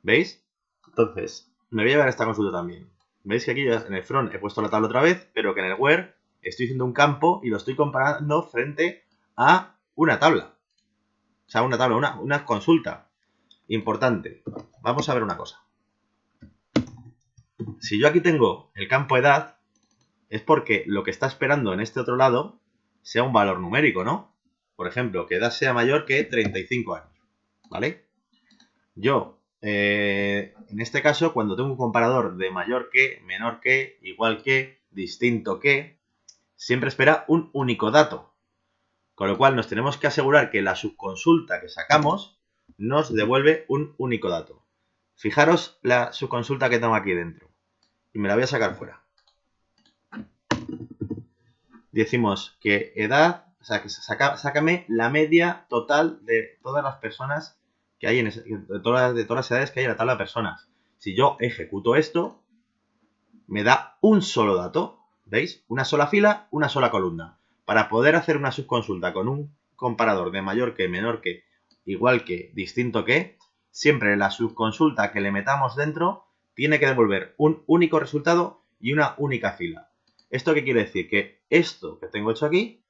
¿Veis? Entonces, me voy a llevar esta consulta también. ¿Veis que aquí en el from he puesto la tabla otra vez, pero que en el where estoy haciendo un campo y lo estoy comparando frente a una tabla? O sea, una tabla, una consulta. Importante. Vamos a ver una cosa. Si yo aquí tengo el campo edad, es porque lo que está esperando en este otro lado sea un valor numérico, ¿no? Por ejemplo, que edad sea mayor que 35 años, ¿vale? Yo, en este caso, cuando tengo un comparador de mayor que, menor que, igual que, distinto que, siempre espera un único dato. Con lo cual nos tenemos que asegurar que la subconsulta que sacamos nos devuelve un único dato. Fijaros la subconsulta que tengo aquí dentro. Y me la voy a sacar fuera. Decimos que edad, o sea, que sácame la media total de todas las personas que hay de todas las edades que hay en la tabla de personas. Si yo ejecuto esto, me da un solo dato. ¿Veis? Una sola fila, una sola columna. para poder hacer una subconsulta con un comparador de mayor que, menor que, igual que, distinto que, siempre la subconsulta que le metamos dentro tiene que devolver un único resultado y una única fila. ¿Esto qué quiere decir? Que esto que tengo hecho aquí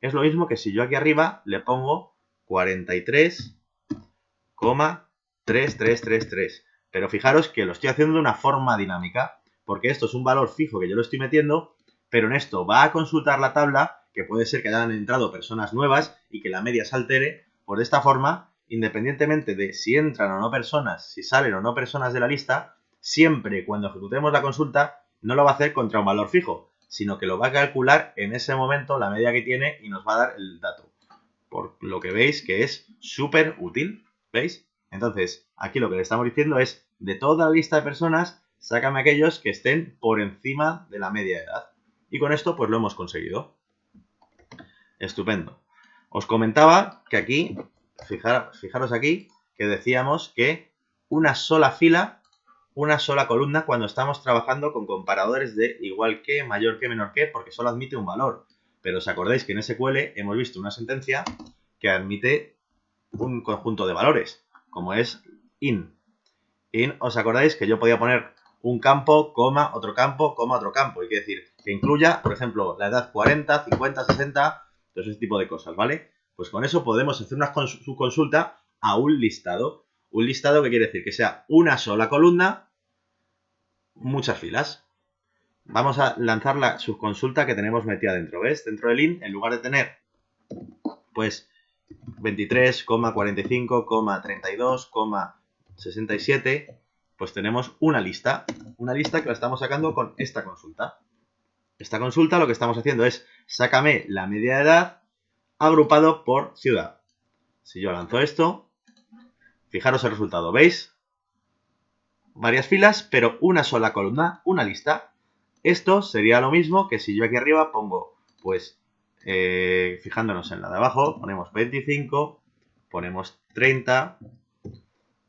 es lo mismo que si yo aquí arriba le pongo 43,3333. Pero fijaros que lo estoy haciendo de una forma dinámica, porque esto es un valor fijo que yo lo estoy metiendo, pero en esto va a consultar la tabla, que puede ser que hayan entrado personas nuevas y que la media se altere. Por esta forma, independientemente de si entran o no personas, si salen o no personas de la lista, siempre cuando ejecutemos la consulta no lo va a hacer contra un valor fijo, sino que lo va a calcular en ese momento la media que tiene y nos va a dar el dato. Por lo que veis que es súper útil, ¿veis? Entonces, aquí lo que le estamos diciendo es, de toda la lista de personas, sácame aquellos que estén por encima de la media de edad. Y con esto, pues lo hemos conseguido. Estupendo. Os comentaba que aquí, fijaros aquí, que decíamos que una sola fila, una sola columna cuando estamos trabajando con comparadores de igual que, mayor que, menor que, porque solo admite un valor. Pero os acordáis que en SQL hemos visto una sentencia que admite un conjunto de valores, como es in. In, ¿os acordáis que yo podía poner un campo, coma, otro campo, coma, otro campo? Y quiere decir que incluya, por ejemplo, la edad 40, 50, 60, todo ese tipo de cosas, ¿vale? Pues con eso podemos hacer una subconsulta a un listado. Un listado que quiere decir que sea una sola columna, muchas filas. Vamos a lanzar la subconsulta que tenemos metida dentro, ¿ves? Dentro del in, en lugar de tener, pues, 23,45,32,67, pues tenemos una lista que la estamos sacando con esta consulta. Esta consulta lo que estamos haciendo es, sácame la media de edad agrupado por ciudad. Si yo lanzo esto, fijaros el resultado, ¿veis? Varias filas, pero una sola columna, una lista. Esto sería lo mismo que si yo aquí arriba pongo, pues, fijándonos en la de abajo, ponemos 25, ponemos 30,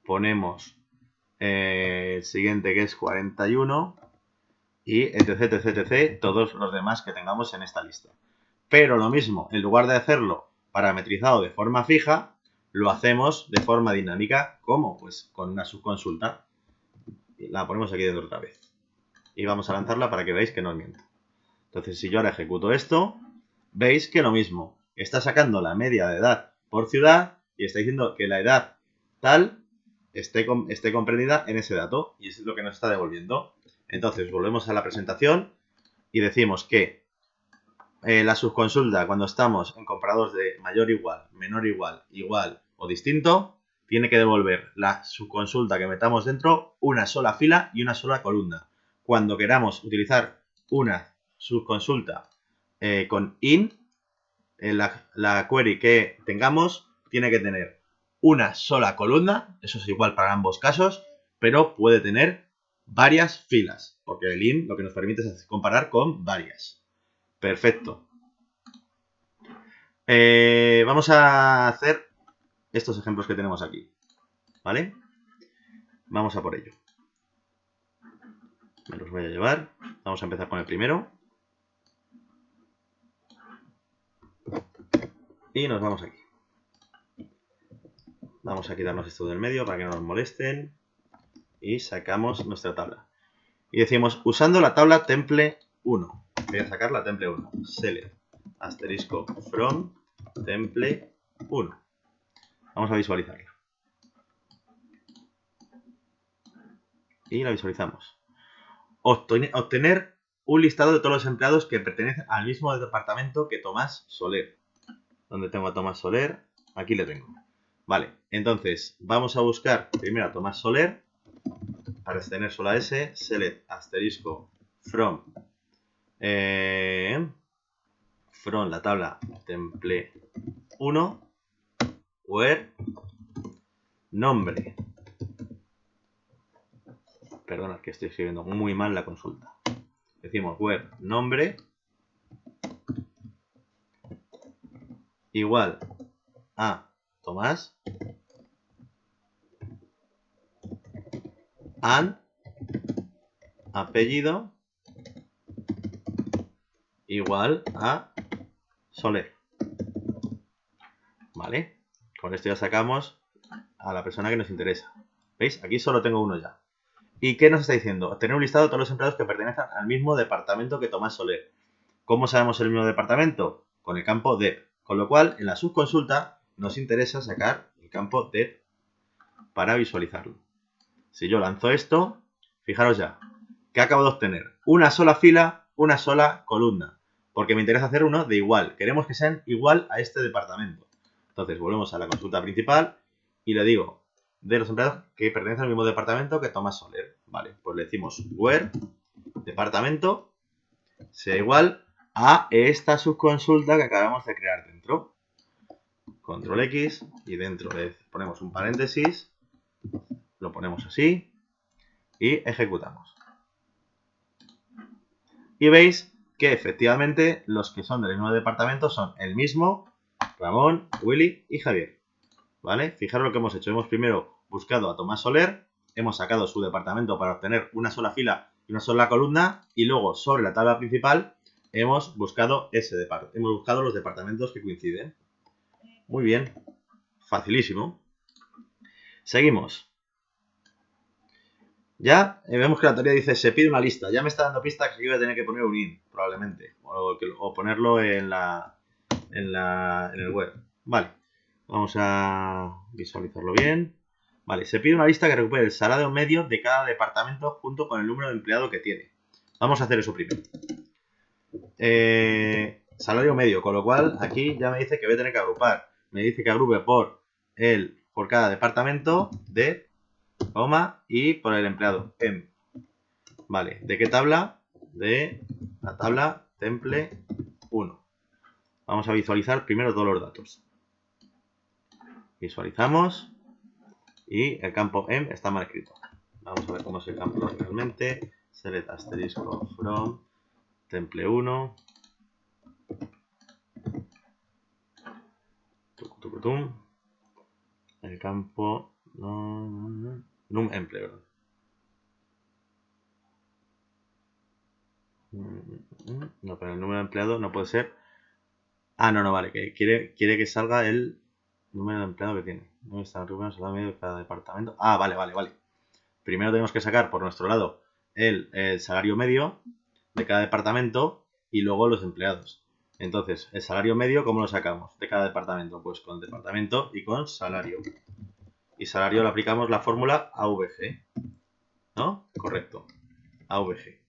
ponemos el siguiente que es 41 y etc, etc, etc, todos los demás que tengamos en esta lista. Pero lo mismo, en lugar de hacerlo parametrizado de forma fija, lo hacemos de forma dinámica. ¿Cómo? Pues con una subconsulta. La ponemos aquí dentro otra vez. Y vamos a lanzarla para que veáis que no os miento. Entonces, si yo ahora ejecuto esto, veis que lo mismo. Está sacando la media de edad por ciudad y está diciendo que la edad tal esté comprendida en ese dato. Y es lo que nos está devolviendo. Entonces, volvemos a la presentación y decimos que la subconsulta, cuando estamos en comparadores de mayor igual, menor igual, igual o distinto, tiene que devolver la subconsulta que metamos dentro una sola fila y una sola columna. Cuando queramos utilizar una subconsulta con in, la query que tengamos tiene que tener una sola columna, eso es igual para ambos casos, pero puede tener varias filas, porque el in lo que nos permite es comparar con varias. Perfecto. Vamos a hacer estos ejemplos que tenemos aquí, ¿vale? Vamos a por ello. Me los voy a llevar. Vamos a empezar con el primero. Y nos vamos aquí. Vamos a quitarnos esto del medio para que no nos molesten. Y sacamos nuestra tabla. Y decimos, usando la tabla temple 1. Voy a sacar la temple 1. Select asterisco from temple 1. Vamos a visualizarla. Y la visualizamos. Obtener un listado de todos los empleados que pertenecen al mismo departamento que Tomás Soler. ¿Dónde tengo a Tomás Soler? Aquí le tengo. Vale, entonces vamos a buscar primero a Tomás Soler. Para tener sola S, select asterisco from la tabla temple 1 where nombre. Perdona, que estoy escribiendo muy mal la consulta. Decimos where nombre igual a Tomás and apellido igual a Soler. ¿Vale? Con esto ya sacamos a la persona que nos interesa. ¿Veis? Aquí solo tengo uno ya. ¿Y qué nos está diciendo? Obtener un listado de todos los empleados que pertenecen al mismo departamento que Tomás Soler. ¿Cómo sabemos el mismo departamento? Con el campo dep. Con lo cual, en la subconsulta nos interesa sacar el campo dep para visualizarlo. Si yo lanzo esto, fijaros ya, que acabo de obtener una sola fila, una sola columna. Porque me interesa hacer uno de igual. Queremos que sean igual a este departamento. Entonces, volvemos a la consulta principal y le digo de los empleados que pertenecen al mismo departamento que Tomás Soler. Vale, pues le decimos where departamento sea igual a esta subconsulta que acabamos de crear dentro. Control X y dentro le ponemos un paréntesis, lo ponemos así y ejecutamos. Y veis que efectivamente los que son del mismo departamento son el mismo Ramón, Willy y Javier. ¿Vale? Fijaros lo que hemos hecho. Hemos primero buscado a Tomás Soler, hemos sacado su departamento para obtener una sola fila y una sola columna y luego sobre la tabla principal hemos buscado los departamentos que coinciden. Muy bien. Facilísimo. Seguimos. Ya vemos que la teoría dice se pide una lista. Ya me está dando pista que aquí voy a tener que poner un in, probablemente. O ponerlo en el web. Vale. Vamos a visualizarlo bien. Vale, se pide una lista que recupere el salario medio de cada departamento junto con el número de empleado que tiene. Vamos a hacer eso primero. Salario medio, con lo cual aquí ya me dice que voy a tener que agrupar. Me dice que agrupe por cada departamento de coma y por el empleado em. Vale, ¿de qué tabla? De la tabla temple 1. Vamos a visualizar primero todos los datos. Visualizamos y el campo em está mal escrito. Vamos a ver cómo es el campo realmente. Select asterisco from temple 1. El campo num emple, ¿verdad? No, pero el número de empleados no puede ser. Ah, no, vale, que quiere que salga el número de empleados que tiene. ¿Dónde está el número medio de cada departamento? Ah, vale. Primero tenemos que sacar por nuestro lado el salario medio de cada departamento y luego los empleados. Entonces, el salario medio, ¿cómo lo sacamos de cada departamento? Pues con departamento y con salario. Y salario le aplicamos la fórmula AVG. ¿No? Correcto. AVG.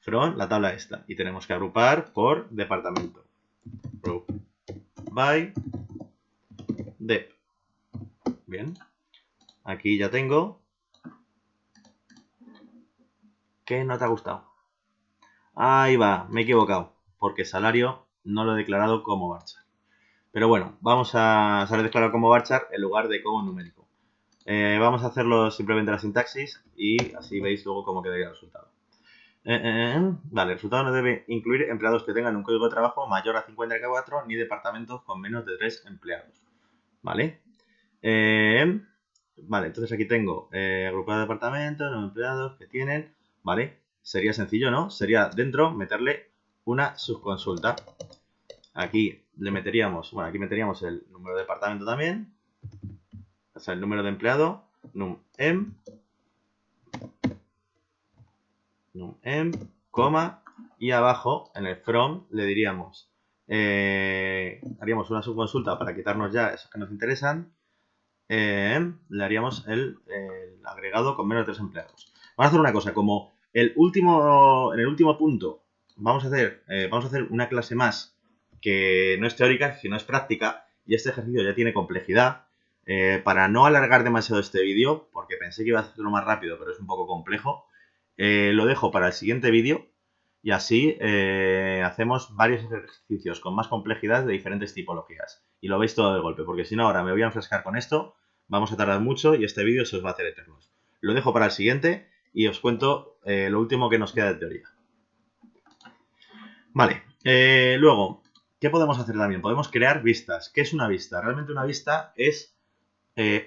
From la tabla esta. Y tenemos que agrupar por departamento. Group by dep. Bien. Aquí ya tengo. ¿Qué no te ha gustado? Ahí va, me he equivocado. Porque salario no lo he declarado como varchar. Pero bueno, vamos a salir declarado como varchar en lugar de como numérico. Vamos a hacerlo simplemente la sintaxis y así veis luego cómo quedaría el resultado. Vale, el resultado no debe incluir empleados que tengan un código de trabajo mayor a 54 ni departamentos con menos de 3 empleados. ¿Vale? Vale, entonces aquí tengo agrupado de departamentos, los empleados que tienen. ¿Vale? Sería sencillo, ¿no? Sería dentro meterle una subconsulta. Aquí le meteríamos, bueno, aquí meteríamos el número de departamento también. O sea, el número de empleado, num-em, coma, y abajo, en el from, le diríamos, haríamos una subconsulta para quitarnos ya esos que nos interesan, le haríamos el agregado con menos de 3 empleados. Vamos a hacer una cosa, como en el último punto vamos a hacer una clase más que no es teórica, sino es práctica, y este ejercicio ya tiene complejidad. Para no alargar demasiado este vídeo, porque pensé que iba a hacerlo más rápido, pero es un poco complejo, lo dejo para el siguiente vídeo y así hacemos varios ejercicios con más complejidad de diferentes tipologías. Y lo veis todo de golpe, porque si no ahora me voy a enfrescar con esto, vamos a tardar mucho y este vídeo se os va a hacer eternos. Lo dejo para el siguiente y os cuento lo último que nos queda de teoría. Vale, luego, ¿qué podemos hacer también? Podemos crear vistas. ¿Qué es una vista? Realmente una vista es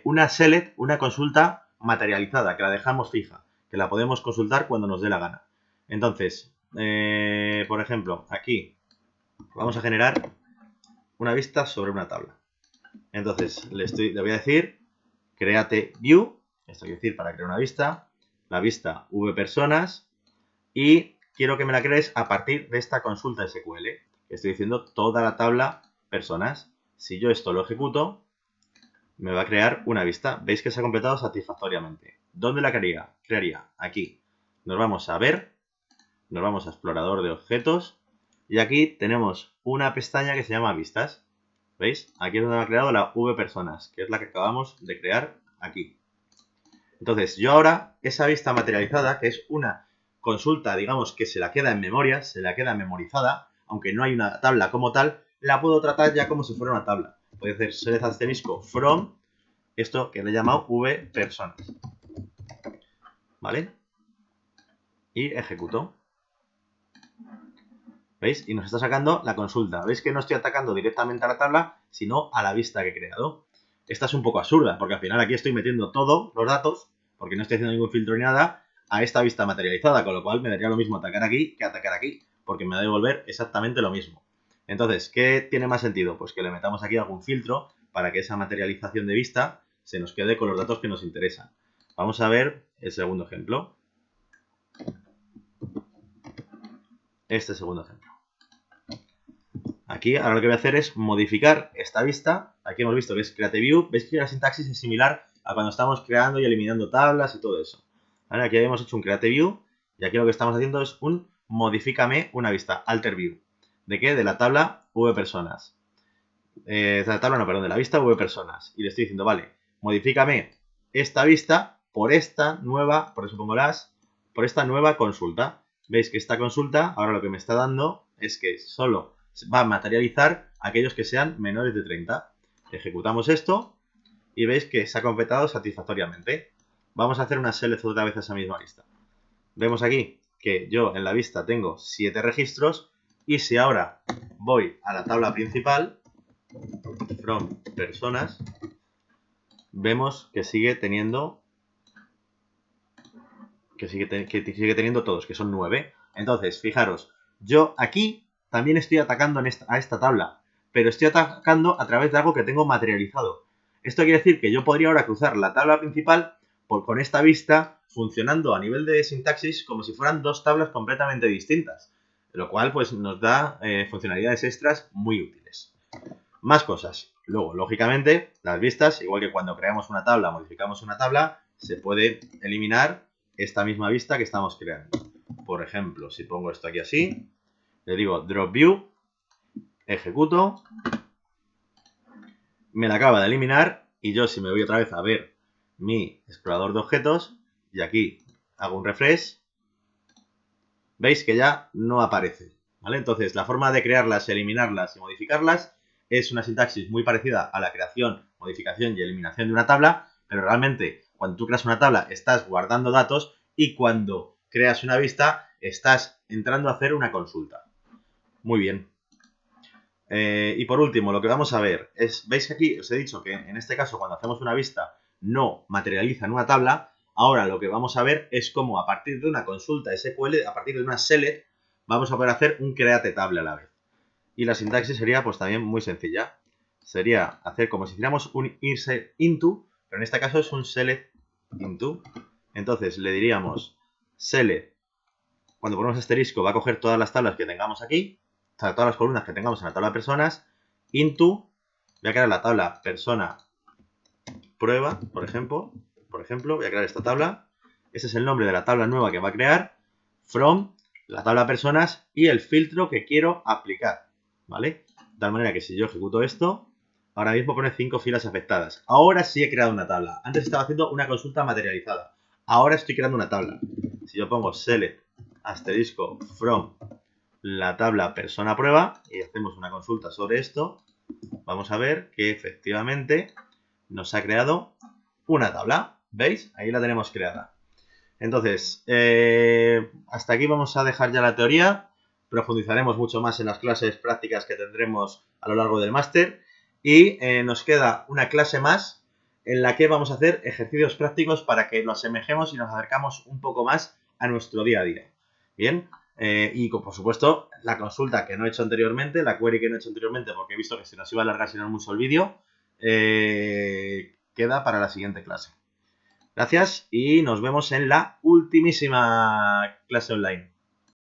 una select, una consulta materializada, que la dejamos fija, que la podemos consultar cuando nos dé la gana. Entonces, por ejemplo, aquí vamos a generar una vista sobre una tabla. Entonces le voy a decir create view, esto quiere decir para crear una vista, la vista vpersonas, y quiero que me la crees a partir de esta consulta SQL, que estoy diciendo toda la tabla personas. Si yo esto lo ejecuto, me va a crear una vista. Veis que se ha completado satisfactoriamente. ¿Dónde la crearía? Crearía aquí. Nos vamos a ver, nos vamos a explorador de objetos y aquí tenemos una pestaña que se llama vistas. ¿Veis? Aquí es donde me ha creado la vpersonas, que es la que acabamos de crear aquí. Entonces, yo ahora, esa vista materializada, que es una consulta, digamos, que se la queda en memoria, se la queda memorizada, aunque no hay una tabla como tal, la puedo tratar ya como si fuera una tabla. Puedo hacer select asterisco from, esto que le he llamado vpersonas. ¿Vale? Y ejecuto. ¿Veis? Y nos está sacando la consulta. ¿Veis que no estoy atacando directamente a la tabla, sino a la vista que he creado? Esta es un poco absurda, porque al final aquí estoy metiendo todos los datos, porque no estoy haciendo ningún filtro ni nada, a esta vista materializada, con lo cual me daría lo mismo atacar aquí que atacar aquí, porque me va a devolver exactamente lo mismo. Entonces, ¿qué tiene más sentido? Pues que le metamos aquí algún filtro para que esa materialización de vista se nos quede con los datos que nos interesan. Vamos a ver el segundo ejemplo. Este segundo ejemplo. Aquí ahora lo que voy a hacer es modificar esta vista. Aquí hemos visto que es Create View. Veis que la sintaxis es similar a cuando estamos creando y eliminando tablas y todo eso. ¿Vale? Aquí habíamos hecho un Create View y aquí lo que estamos haciendo es un modifícame una vista, Alter View. ¿De qué? De la tabla vpersonas. De la tabla, no, perdón, de la vista vpersonas. Y le estoy diciendo, vale, modifícame esta vista por esta nueva, por eso pongo por esta nueva consulta. Veis que esta consulta ahora lo que me está dando es que solo va a materializar aquellos que sean menores de 30. Ejecutamos esto y veis que se ha completado satisfactoriamente. Vamos a hacer una select otra vez a esa misma vista. Vemos aquí que yo en la vista tengo 7 registros y si ahora voy a la tabla principal, from personas, vemos que sigue teniendo todos, que son 9. Entonces, fijaros, yo aquí también estoy atacando a esta tabla, pero estoy atacando a través de algo que tengo materializado. Esto quiere decir que yo podría ahora cruzar la tabla principal con esta vista funcionando a nivel de sintaxis como si fueran dos tablas completamente distintas, lo cual pues nos da funcionalidades extras muy útiles. Más cosas. Luego, lógicamente, las vistas, igual que cuando creamos una tabla, modificamos una tabla, se puede eliminar esta misma vista que estamos creando. Por ejemplo, si pongo esto aquí así, le digo drop view, ejecuto, me la acaba de eliminar y yo si me voy otra vez a ver mi explorador de objetos y aquí hago un refresh, veis que ya no aparece, ¿vale? Entonces, la forma de crearlas, eliminarlas y modificarlas es una sintaxis muy parecida a la creación, modificación y eliminación de una tabla, pero realmente cuando tú creas una tabla estás guardando datos y cuando creas una vista estás entrando a hacer una consulta. Muy bien. Y por último, lo que vamos a ver es, veis que aquí os he dicho que en este caso cuando hacemos una vista no materializa en una tabla. Ahora lo que vamos a ver es cómo a partir de una consulta SQL, a partir de una select, vamos a poder hacer un create table a la vez. Y la sintaxis sería pues también muy sencilla. Sería hacer como si hiciéramos un insert into, pero en este caso es un select into. Entonces le diríamos select, cuando ponemos asterisco va a coger todas las tablas que tengamos aquí, o sea, todas las columnas que tengamos en la tabla de personas, into, voy a crear la tabla persona prueba, por ejemplo, voy a crear esta tabla, ese es el nombre de la tabla nueva que va a crear, from, la tabla personas y el filtro que quiero aplicar, ¿vale? De tal manera que si yo ejecuto esto, ahora mismo pone 5 filas afectadas. Ahora sí he creado una tabla. Antes estaba haciendo una consulta materializada. Ahora estoy creando una tabla. Si yo pongo select asterisco from la tabla persona prueba y hacemos una consulta sobre esto, vamos a ver que efectivamente nos ha creado una tabla. ¿Veis? Ahí la tenemos creada. Entonces, hasta aquí vamos a dejar ya la teoría. Profundizaremos mucho más en las clases prácticas que tendremos a lo largo del máster. Y nos queda una clase más en la que vamos a hacer ejercicios prácticos para que lo asemejemos y nos acercamos un poco más a nuestro día a día. Bien, Y por supuesto, la consulta que no he hecho anteriormente, la query que no he hecho anteriormente, porque he visto que se nos iba a alargar si no mucho el vídeo, queda para la siguiente clase. Gracias y nos vemos en la ultimísima clase online.